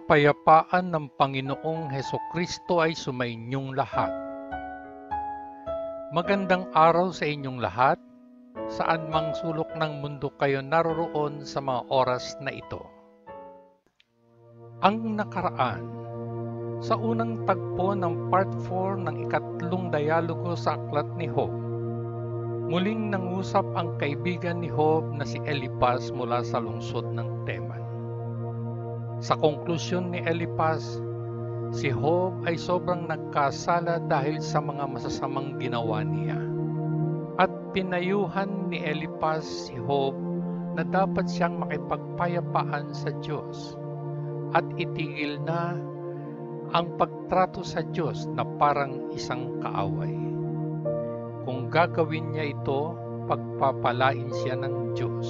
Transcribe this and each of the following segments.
Kapayapaan ng Panginoong Hesukristo ay sumainyong lahat. Magandang araw sa inyong lahat, saan mang sulok ng mundo kayo naroroon sa mga oras na ito. Ang nakaraan, sa unang tagpo ng Part 4 ng ikatlong dialogo sa Aklat ni Job, muling nangusap ang kaibigan ni Job na si Eliphaz mula sa lungsod ng Teman. Sa konklusyon ni Eliphaz, si Job ay sobrang nagkasala dahil sa mga masasamang ginawa niya. At pinayuhan ni Eliphaz si Job na dapat siyang makipagpayapaan sa Diyos at itigil na ang pagtrato sa Diyos na parang isang kaaway. Kung gagawin niya ito, pagpapalain siya ng Diyos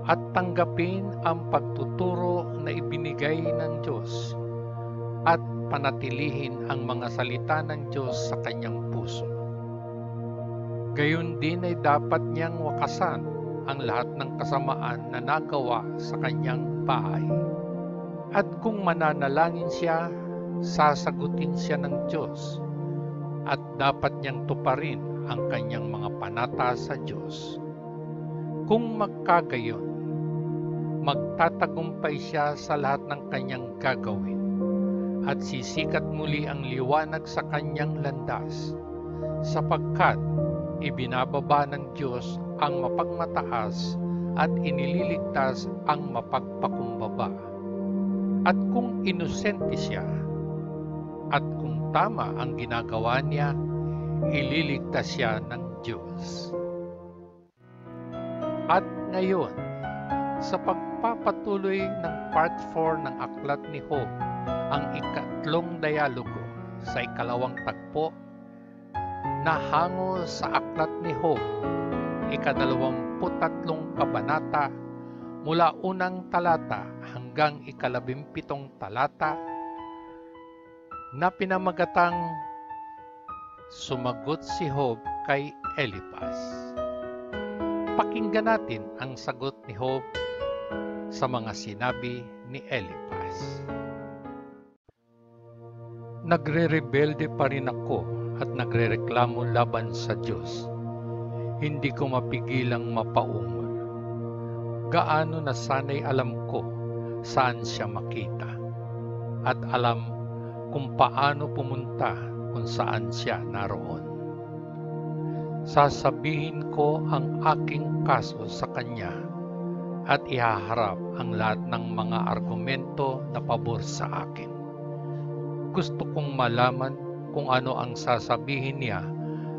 at tanggapin ang pagtuturo na ibinigay ng Diyos at panatilihin ang mga salita ng Diyos sa kanyang puso. Gayon din ay dapat niyang wakasan ang lahat ng kasamaan na nagawa sa kanyang bahay. At kung mananalangin siya, sasagutin siya ng Diyos at dapat niyang tuparin ang kanyang mga panata sa Diyos. Kung magkagayon, magtatagumpay siya sa lahat ng kanyang gagawin at sisikat muli ang liwanag sa kanyang landas, sapagkat ibinababa ng Diyos ang mapagmataas at inililigtas ang mapagpakumbaba. At kung inosente siya at kung tama ang ginagawa niya, ililigtas siya ng Diyos. At ngayon, sa pagpapatuloy ng Part 4 ng Aklat ni Job, ang ikatlong dialogo sa ikalawang tagpo na hango sa Aklat ni Job, ika-23 kabanata mula unang talata hanggang ika-17 talata na pinamagatang Sumagot si Job kay Eliphaz. Pakinggan natin ang sagot ni Job sa mga sinabi ni Eliphaz. Nagre-rebelde pa rin ako at nagrereklamo laban sa Diyos. Hindi ko mapigilang mapaungol. Gaano na sana'y alam ko saan siya makita at alam kung paano pumunta kung saan siya naroon. Sasabihin ko ang aking kaso sa kanya at ihaharap ang lahat ng mga argumento na pabor sa akin. Gusto kong malaman kung ano ang sasabihin niya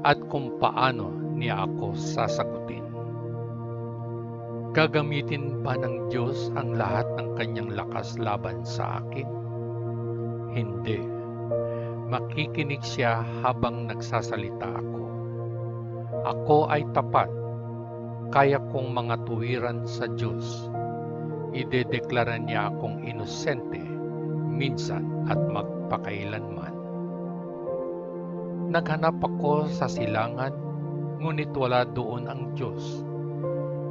at kung paano niya ako sasagutin. Gagamitin ba ng Diyos ang lahat ng kanyang lakas laban sa akin? Hindi. Makikinig siya habang nagsasalita ako. Ako ay tapat. Kaya kong mga tuwiran sa Diyos. Idedeklara niya akong inosente, minsan at magpakailanman. Naghanap ako sa silangan, ngunit wala doon ang Diyos.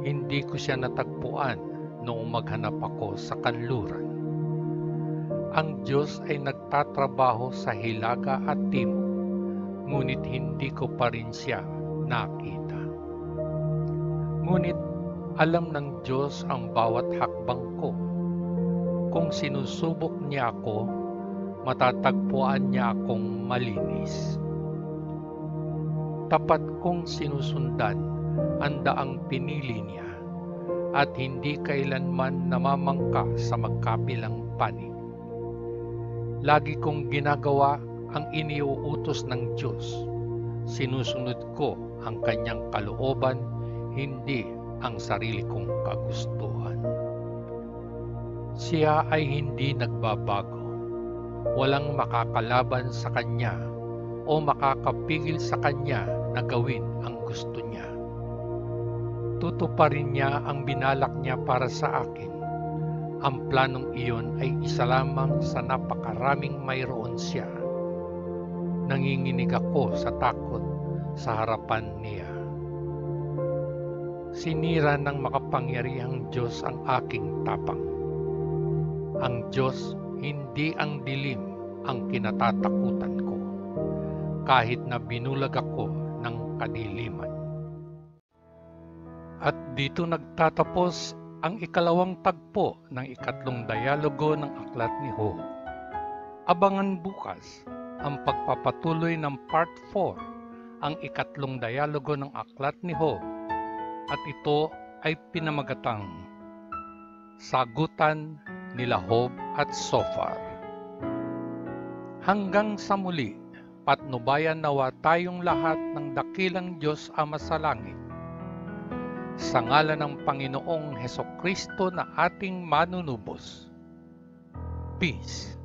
Hindi ko siya natagpuan noong maghanap ako sa kanluran. Ang Diyos ay nagtatrabaho sa hilaga at timog, ngunit hindi ko pa rin siya nakita. Ngunit alam ng Diyos ang bawat hakbang ko. Kung sinusubok niya ako, matatagpuan niya akong malinis. Tapat kong sinusundan ang daang pinili niya at hindi kailanman namamangka sa magkabilang panig. Lagi kong ginagawa ang iniuutos ng Diyos. Sinusunod ko ang kanyang kalooban, hindi ang sarili kong kagustuhan. Siya ay hindi nagbabago. Walang makakalaban sa kanya o makakapigil sa kanya na gawin ang gusto niya. Tutuparin niya ang binalak niya para sa akin. Ang planong iyon ay isa lamang sa napakaraming mayroon siya. Nanginginig ako sa takot sa harapan niya. Sinira ng makapangyarihang Diyos ang aking tapang. Ang Diyos, hindi ang dilim ang kinatatakutan ko, kahit na binulag ako ng kadiliman. At dito nagtatapos ang ikalawang tagpo ng ikatlong dialogo ng aklat ni Job. Abangan bukas ang pagpapatuloy ng part 4, ang ikatlong dialogo ng aklat ni Job, at ito ay pinamagatang Sagutan nila Job at Zophar. Hanggang sa muli, patnubayan nawa tayong lahat ng dakilang Diyos Ama sa langit. Sa ngalan ng Panginoong Hesukristo na ating manunubos. Peace.